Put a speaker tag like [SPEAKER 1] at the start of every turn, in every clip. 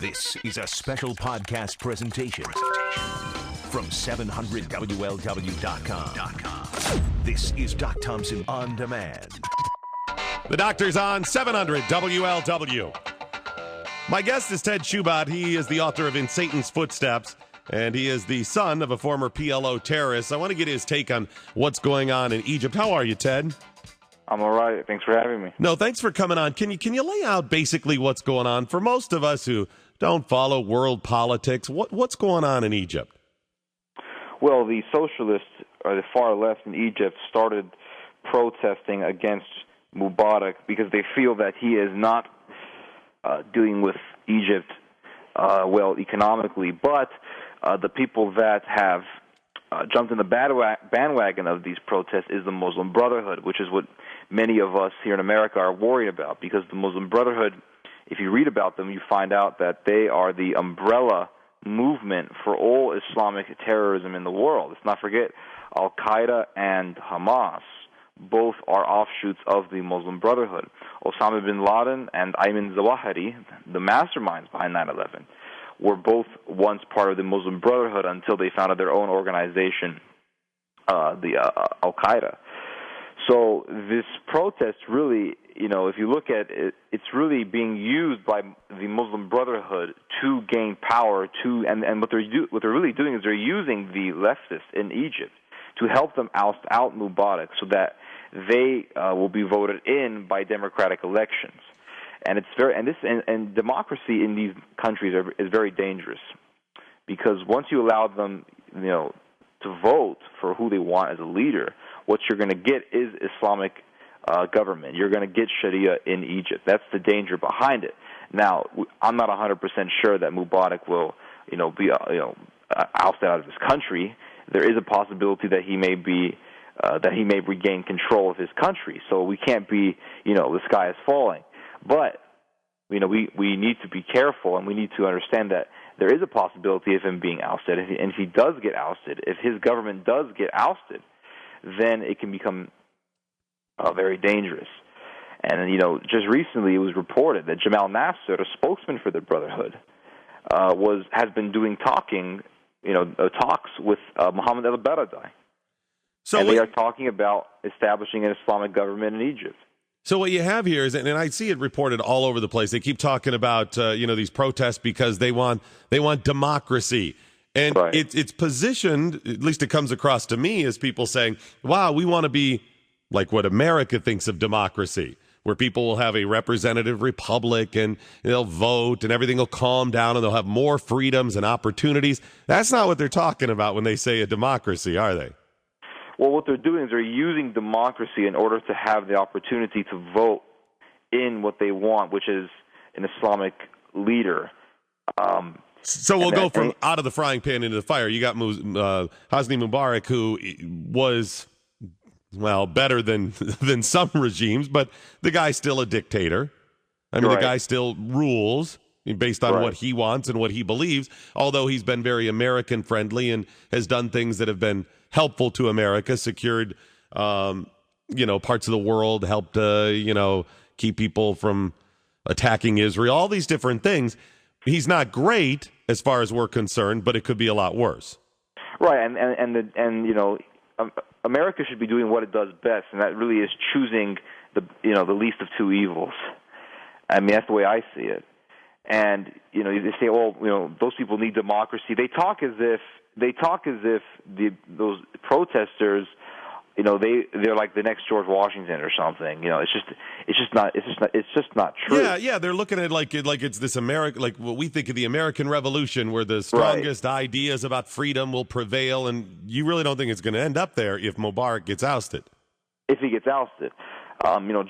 [SPEAKER 1] This is a special podcast presentation from 700WLW.com. This is Doc Thompson On Demand.
[SPEAKER 2] The Doctor's on 700 WLW. My guest is Ted Schubot. He is the author of In Satan's Footsteps, and he is the son of a former PLO terrorist. I want to get his take on what's going on in Egypt. How are you, Ted?
[SPEAKER 3] I'm all right. Thanks for having me.
[SPEAKER 2] No, thanks for coming on. Can you lay out basically what's going on for most of us who don't follow world politics? What's going on in Egypt?
[SPEAKER 3] Well, the socialists, or the far left in Egypt, started protesting against Mubarak because they feel that he is not dealing with Egypt well economically. But the people that have jumped in the bandwagon of these protests is the Muslim Brotherhood, which is what many of us here in America are worried about, because the Muslim Brotherhood, if you read about them, you find out that they are the umbrella movement for all Islamic terrorism in the world. Let's not forget Al-Qaeda and Hamas. Both are offshoots of the Muslim Brotherhood. Osama bin Laden and Ayman Zawahiri, the masterminds behind 9/11, were both once part of the Muslim Brotherhood until they founded their own organization, Al-Qaeda. So this protest really, if you look at it, it's really being used by the Muslim Brotherhood to gain power. And what they're really doing is they're using the leftists in Egypt to help them oust out Mubarak so that they will be voted in by democratic elections. And it's and democracy in these countries is very dangerous, because once you allow them, to vote for who they want as a leader, what you're going to get is Islamic government. You're going to get Sharia in Egypt. That's the danger behind it. Now, I'm not 100% sure that Mubarak will, be ousted out of his country. There is a possibility that he may regain control of his country. So we can't be, the sky is falling. But, we need to be careful, and we need to understand that there is a possibility of him being ousted. And if he does get ousted, if his government does get ousted, then it can become very dangerous. And, just recently it was reported that Jamal Nasser, a spokesman for the Brotherhood, has been doing talks with Mohammed el-Baradei. And they are talking about establishing an Islamic government in Egypt.
[SPEAKER 2] So what you have here is, and I see it reported all over the place, they keep talking about these protests because they want democracy. And
[SPEAKER 3] right.
[SPEAKER 2] It's positioned, at least it comes across to me, as people saying, wow, we want to be like what America thinks of democracy, where people will have a representative republic and they'll vote and everything will calm down and they'll have more freedoms and opportunities. That's not what they're talking about when they say a democracy, are they?
[SPEAKER 3] Well, what they're doing is they're using democracy in order to have the opportunity to vote in what they want, which is an Islamic leader.
[SPEAKER 2] So we'll go from out of the frying pan into the fire. You got Hosni Mubarak, who was, better than some regimes, but the guy's still a dictator. I mean,
[SPEAKER 3] right.
[SPEAKER 2] The guy still rules based on what he wants and what he believes, although he's been very American-friendly and has done things that have been helpful to America, secured, parts of the world, helped, keep people from attacking Israel, all these different things. He's not great as far as we're concerned, but it could be a lot worse.
[SPEAKER 3] Right, America should be doing what it does best, and that really is choosing the least of two evils. I mean, that's the way I see it. And they say, those people need democracy. They talk as if those protesters, they're like the next George Washington or something. It's just not true.
[SPEAKER 2] Yeah, they're looking at like it's this like what we think of the American Revolution, where the strongest ideas about freedom will prevail, and you really don't think it's going to end up there if Mubarak gets ousted.
[SPEAKER 3] If he gets ousted.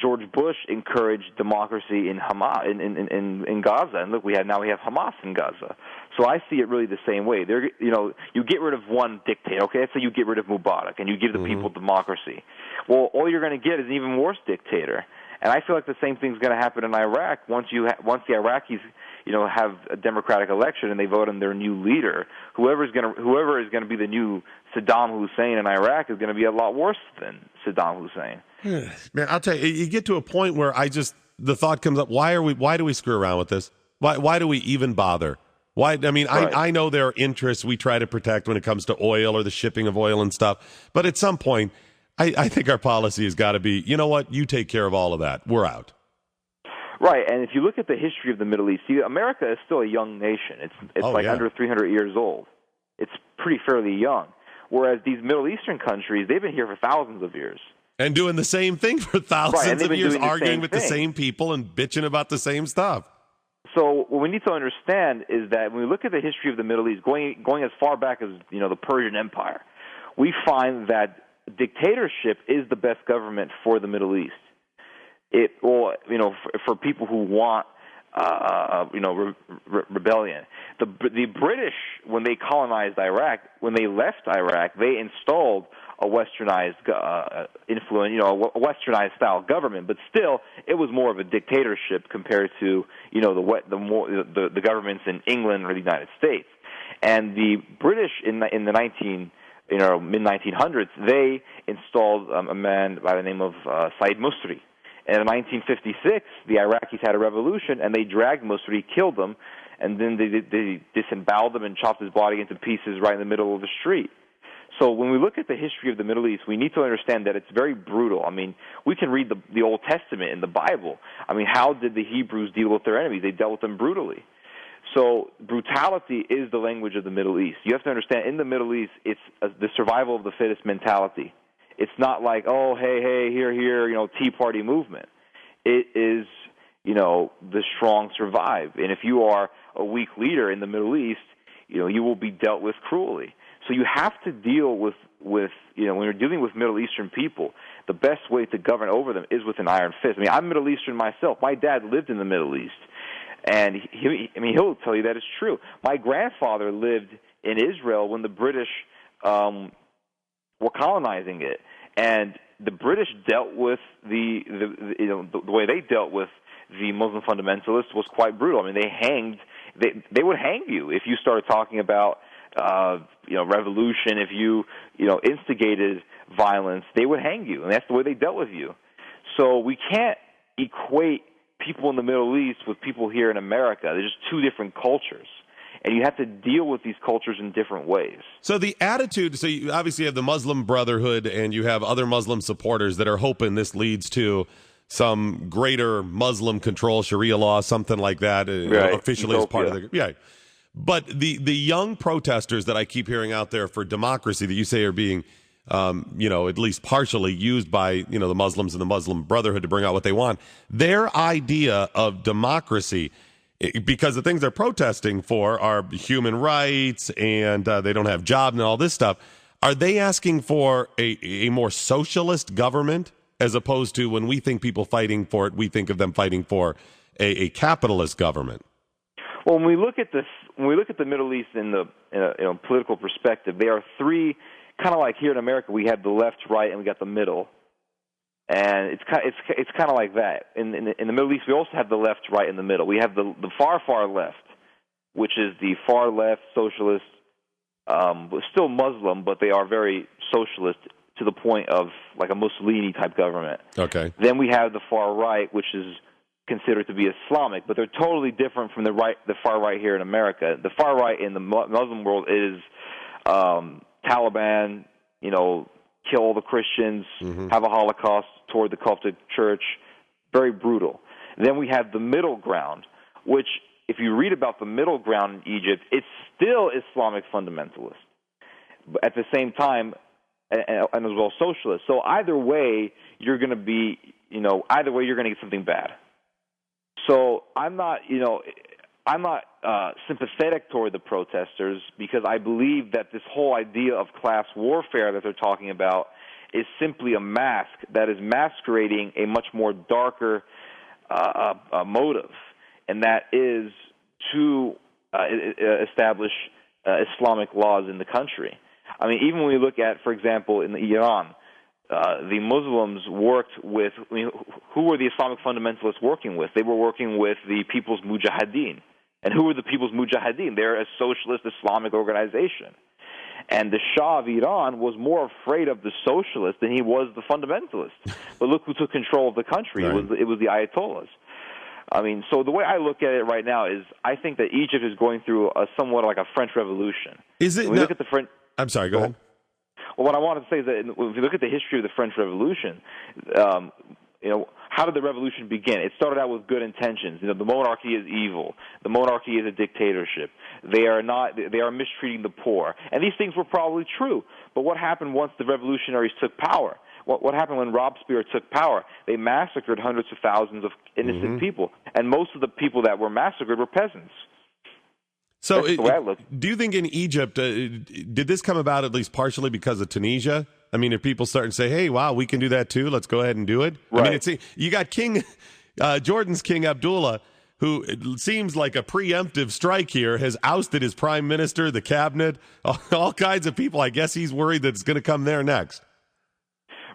[SPEAKER 3] George Bush encouraged democracy in Hamas in Gaza, and look, we have Hamas in Gaza. So I see it really the same way. You get rid of one dictator. Okay, let's say you get rid of Mubarak and you give the people democracy. Well, all you're going to get is an even worse dictator. And I feel like the same thing's going to happen in Iraq once the Iraqis have a democratic election and they vote on their new leader. Whoever is going to be the new Saddam Hussein in Iraq is going to be a lot worse than Saddam Hussein.
[SPEAKER 2] Man, I'll tell you, you get to a point where the thought comes up: why do we screw around with this? Why do we even bother? Why? I mean,
[SPEAKER 3] Right.
[SPEAKER 2] I know there are interests we try to protect when it comes to oil or the shipping of oil and stuff. But at some point, I think our policy has got to be, you know what? You take care of all of that. We're out.
[SPEAKER 3] Right, and if you look at the history of the Middle East, see, America is still a young nation. It's under 300 years old. It's pretty fairly young. Whereas these Middle Eastern countries, they've been here for thousands of years.
[SPEAKER 2] And doing the same thing for thousands of years, arguing with the same people and bitching about the same stuff.
[SPEAKER 3] So what we need to understand is that when we look at the history of the Middle East, going as far back as the Persian Empire, we find that dictatorship is the best government for the Middle East. For people who want rebellion. The British, when they colonized Iraq, when they left Iraq, they installed a westernized influence, a westernized style government, but still it was more of a dictatorship compared to the governments in England or the United States. And the British in the mid 1900s, they installed a man by the name of Said Musri. And in 1956, the Iraqis had a revolution, and they dragged Musri, killed him, and then they disemboweled him and chopped his body into pieces right in the middle of the street. So when we look at the history of the Middle East, we need to understand that it's very brutal. I mean, we can read the Old Testament in the Bible. I mean, how did the Hebrews deal with their enemies? They dealt with them brutally. So brutality is the language of the Middle East. You have to understand, in the Middle East, it's the survival of the fittest mentality. It's not like, oh, hey, here, Tea Party movement. It is, the strong survive. And if you are a weak leader in the Middle East, you will be dealt with cruelly. So you have to deal with when you're dealing with Middle Eastern people, the best way to govern over them is with an iron fist. I mean, I'm Middle Eastern myself. My dad lived in the Middle East. And he'll tell you that it's true. My grandfather lived in Israel when the British were colonizing it, and the British dealt with the way they dealt with the Muslim fundamentalists was quite brutal. I mean, they would hang you if you started talking about revolution. If you instigated violence, they would hang you, and that's the way they dealt with you. So we can't equate people in the Middle East with people here in America. They're just two different cultures. And you have to deal with these cultures in different ways. So
[SPEAKER 2] the attitude, so you obviously have the Muslim Brotherhood and you have other Muslim supporters that are hoping this leads to some greater Muslim control, Sharia law, something like that,
[SPEAKER 3] right.
[SPEAKER 2] Officially as part of the... Yeah. But the young protesters that I keep hearing out there for democracy that you say are being, at least partially used by, the Muslims and the Muslim Brotherhood to bring out what they want, their idea of democracy... Because the things they're protesting for are human rights and they don't have jobs and all this stuff. Are they asking for a more socialist government as opposed to when we think people fighting for it, we think of them fighting for a capitalist government? Well, when we look at the Middle East in the political perspective, there are three, kind of like here in America, we have the left, right, and we got the middle. And it's kind of like that. In the Middle East, we also have the left, right, and the middle. We have the far left, which is the far left socialist, still Muslim, but they are very socialist to the point of like a Mussolini type government. Okay. Then we have the far right, which is considered to be Islamic, but they're totally different from the far right here in America. The far right in the Muslim world is Taliban, kill all the Christians, have a Holocaust toward the Coptic Church, very brutal. Then we have the middle ground, which, if you read about the middle ground in Egypt, it's still Islamic fundamentalist, but at the same time, and as well socialist. So either way, you're going to be, either way, you're going to get something bad. So I'm not sympathetic toward the protesters because I believe that this whole idea of class warfare that they're talking about is simply a mask that is masquerading a much more darker motive, and that is to establish Islamic laws in the country. I mean, even when we look at, for example, in Iran, the Muslims worked with, who were the Islamic fundamentalists working with? They were working with the People's Mujahideen. And who were the People's Mujahideen? They're a socialist Islamic organization. And the Shah of Iran was more afraid of the socialists than he was the fundamentalists. But look who took control of the country. Right. It was the Ayatollahs.
[SPEAKER 3] I mean, so the way I look at it right now is I think that Egypt is going through a somewhat like a French Revolution.
[SPEAKER 2] Is it?
[SPEAKER 3] When we look at the French.
[SPEAKER 2] I'm sorry. Go ahead.
[SPEAKER 3] Well, what I wanted to say is that if you look at the history of the French Revolution, how did the revolution begin? It started out with good intentions. The monarchy is evil. The monarchy is a dictatorship. They are mistreating the poor. And these things were probably true. But what happened once the revolutionaries took power? What happened when Robespierre took power? They massacred hundreds of thousands of innocent people. And most of the people that were massacred were peasants.
[SPEAKER 2] So do you think in Egypt, did this come about at least partially because of Tunisia? I mean, if people start and say, hey, wow, we can do that too, let's go ahead and do it.
[SPEAKER 3] Right.
[SPEAKER 2] I mean, you got Jordan's King Abdullah, who it seems like a preemptive strike here, has ousted his prime minister, the cabinet, all kinds of people. I guess he's worried that it's going to come there next.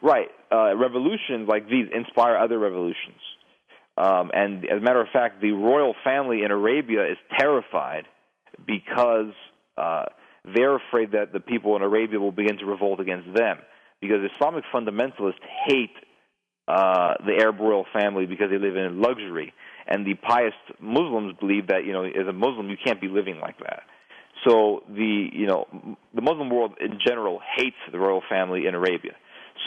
[SPEAKER 3] Right. Revolutions like these inspire other revolutions. And as a matter of fact, the royal family in Arabia is terrified because they're afraid that the people in Arabia will begin to revolt against them. Because Islamic fundamentalists hate the Arab royal family because they live in luxury. And the pious Muslims believe that, as a Muslim, you can't be living like that. So the Muslim world in general hates the royal family in Arabia.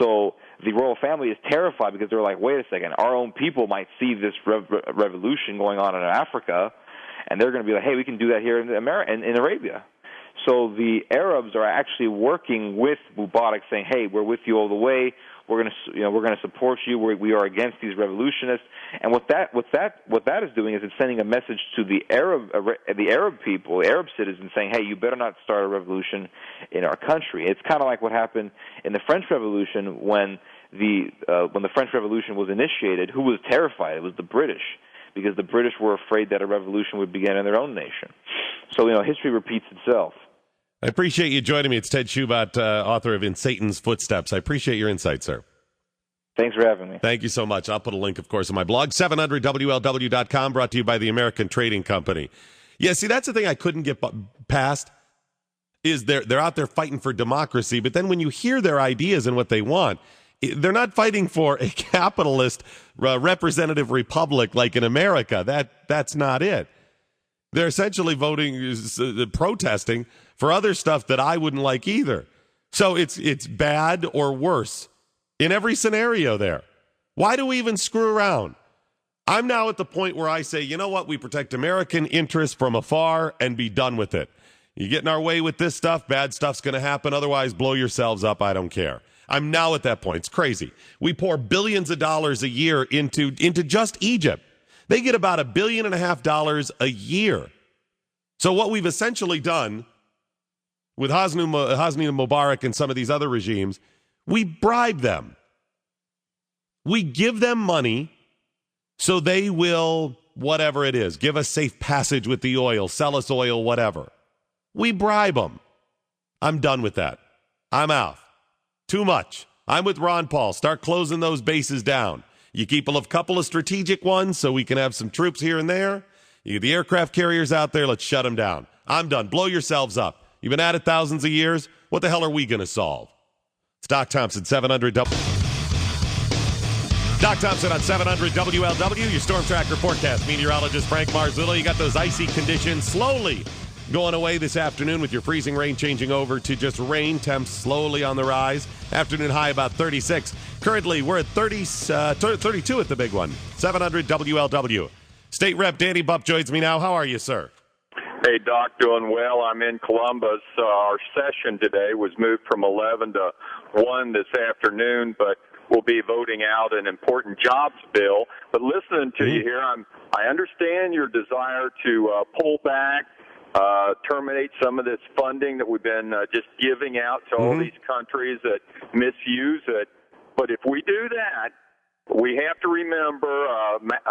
[SPEAKER 3] So the royal family is terrified because they're like, wait a second, our own people might see this revolution going on in Africa, and they're going to be like, hey, we can do that here in Arabia. So the Arabs are actually working with Mubarak, saying, hey, we're with you all the way. We're going to support you. We are against these revolutionists. And what that is doing is it's sending a message to the Arab people, the Arab citizens, saying, hey, you better not start a revolution in our country. It's kind of like what happened in the French Revolution when the French Revolution was initiated. Who was terrified? It was the British, because the British were afraid that a revolution would begin in their own nation. So, history repeats itself.
[SPEAKER 2] I appreciate you joining me. It's Ted Schubert, author of In Satan's Footsteps. I appreciate your insight, sir.
[SPEAKER 3] Thanks for having me.
[SPEAKER 2] Thank you so much. I'll put a link, of course, on my blog, 700WLW.com, brought to you by the American Trading Company. Yeah, see, that's the thing I couldn't get past, is they're out there fighting for democracy, but then when you hear their ideas and what they want, they're not fighting for a capitalist representative republic like in America. That's not it. They're essentially protesting for other stuff that I wouldn't like either. So it's bad or worse in every scenario there. Why do we even screw around? I'm now at the point where I say, you know what? We protect American interests from afar and be done with it. You get in our way with this stuff, bad stuff's going to happen. Otherwise, blow yourselves up. I don't care. I'm now at that point. It's crazy. We pour billions of dollars a year into just Egypt. They get about $1.5 billion a year. So what we've essentially done with Hosni Mubarak and some of these other regimes, we bribe them. We give them money so they will, whatever it is, give us safe passage with the oil, sell us oil, whatever. We bribe them. I'm done with that. I'm out. Too much. I'm with Ron Paul. Start closing those bases down. You keep a couple of strategic ones so we can have some troops here and there. You get the aircraft carriers out there, let's shut them down. I'm done. Blow yourselves up. You've been at it thousands of years. What the hell are we going to solve? It's Doc Thompson, 700 Doc Thompson on 700 WLW, your Storm Tracker forecast. Meteorologist Frank Marzullo. You got those icy conditions slowly going away this afternoon with your freezing rain changing over to just rain. Temps slowly on the rise. Afternoon high about 36. Currently, we're at 32 at the big one. 700 WLW. State Rep Danny Bupp joins me now. How are you, sir?
[SPEAKER 4] Hey, Doc, doing well. I'm in Columbus. Our session today was moved from 11 to 1 this afternoon, but we'll be voting out an important jobs bill. But listening to you here, I understand your desire to pull back, terminate some of this funding that we've been just giving out to all these countries that misuse it. But if we do that, we have to remember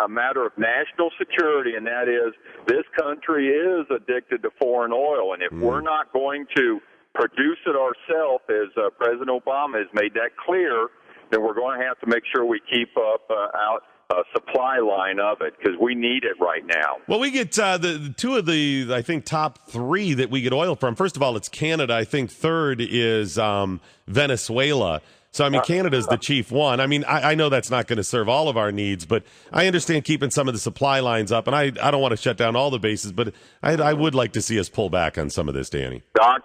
[SPEAKER 4] a matter of national security, and that is this country is addicted to foreign oil. And if we're not going to produce it ourselves, as President Obama has made that clear, then we're going to have to make sure we keep up out a supply line of it, because we need it right now.
[SPEAKER 2] Well, we get the two of the, I think, top three that we get oil from. First of all, it's Canada. I think third is Venezuela. So, I mean, Canada's the chief one. I mean, I know that's not going to serve all of our needs, but I understand keeping some of the supply lines up, and I don't want to shut down all the bases, but I would like to see us pull back on some of this, Danny.
[SPEAKER 4] Doc,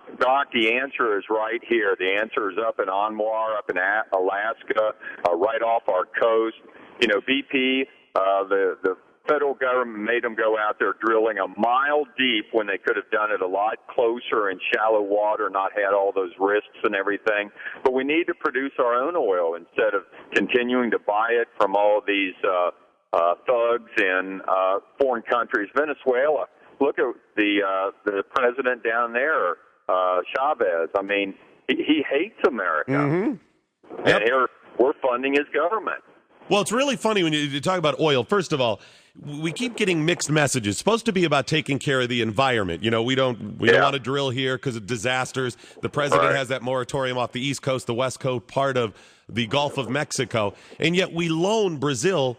[SPEAKER 4] the answer is right here. The answer is up in Anwar, up in Alaska, right off our coast. You know, BP, the federal government made them go out there drilling a mile deep when they could have done it a lot closer in shallow water, not had all those risks and everything. But we need to produce our own oil instead of continuing to buy it from all of these thugs in foreign countries. Venezuela, look at the president down there, Chavez. I mean, he hates America.
[SPEAKER 2] Mm-hmm. Yep.
[SPEAKER 4] And here we're funding his government.
[SPEAKER 2] Well, it's really funny when you talk about oil. First of all, we keep getting mixed messages. It's supposed to be about taking care of the environment. You know, we don't want to drill here because of disasters. The president has that moratorium off the East Coast, the West Coast, part of the Gulf of Mexico. And yet we loan Brazil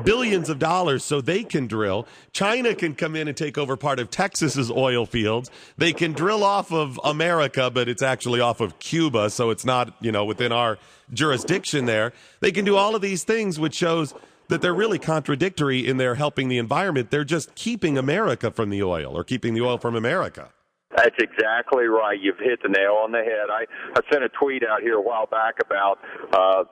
[SPEAKER 2] billions of dollars so they can drill. China can come in and take over part of Texas's oil fields. They can drill off of America, but it's actually off of Cuba, so it's not, you know, within our jurisdiction there. They can do all of these things, which shows that they're really contradictory in their helping the environment. They're just keeping America from the oil, or keeping the oil from America.
[SPEAKER 4] That's exactly right. You've hit the nail on the head. I sent a tweet out here a while back about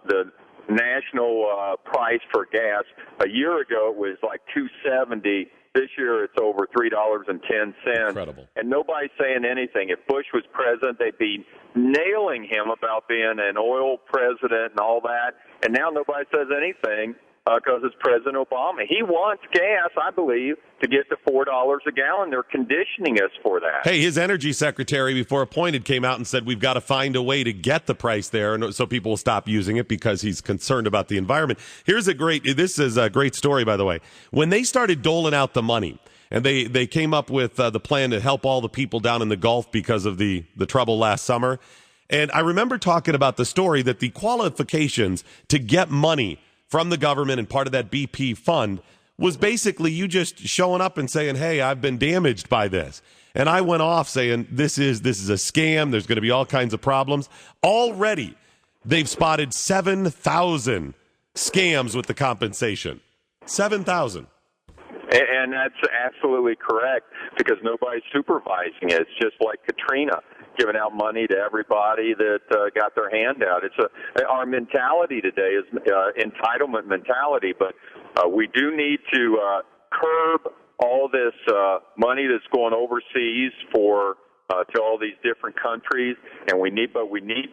[SPEAKER 4] the national price for gas. A year ago it was like $2.70. This year it's over $3.10.
[SPEAKER 2] Incredible.
[SPEAKER 4] And nobody's saying anything. If Bush was president, they'd be nailing him about being an oil president and all that. And now nobody says anything because it's President Obama. He wants gas, I believe, to get to $4 a gallon. They're conditioning us for that.
[SPEAKER 2] Hey, his energy secretary, before appointed, came out and said we've got to find a way to get the price there, and so people will stop using it because he's concerned about the environment. This is a great story, by the way. When they started doling out the money, and they came up with the plan to help all the people down in the Gulf because of the trouble last summer, and I remember talking about the story that the qualifications to get money from the government and part of that BP fund was basically you just showing up and saying, hey, I've been damaged by this. And I went off saying, this is a scam. There's going to be all kinds of problems. Already, they've spotted 7,000 scams with the compensation. 7,000.
[SPEAKER 4] And that's absolutely correct because nobody's supervising it. It's just like Katrina, giving out money to everybody that got their hand out. Our mentality today is entitlement mentality, but we do need to curb all this money that's going overseas to all these different countries, and we need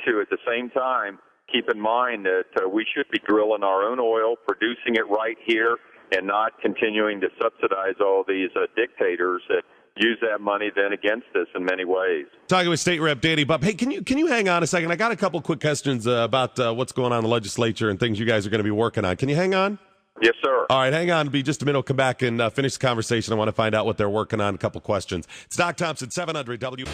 [SPEAKER 4] to at the same time keep in mind that we should be drilling our own oil, producing it right here, and not continuing to subsidize all these dictators that use that money then against us in many ways.
[SPEAKER 2] Talking with State Rep Danny Bubb. Hey, can you hang on a second? I got a couple quick questions about what's going on in the legislature and things you guys are going to be working on. Can you hang on?
[SPEAKER 4] Yes, sir.
[SPEAKER 2] All right, hang on. Be just a minute. We'll come back and finish the conversation. I want to find out what they're working on. A couple questions. It's Doc Thompson, 700 W.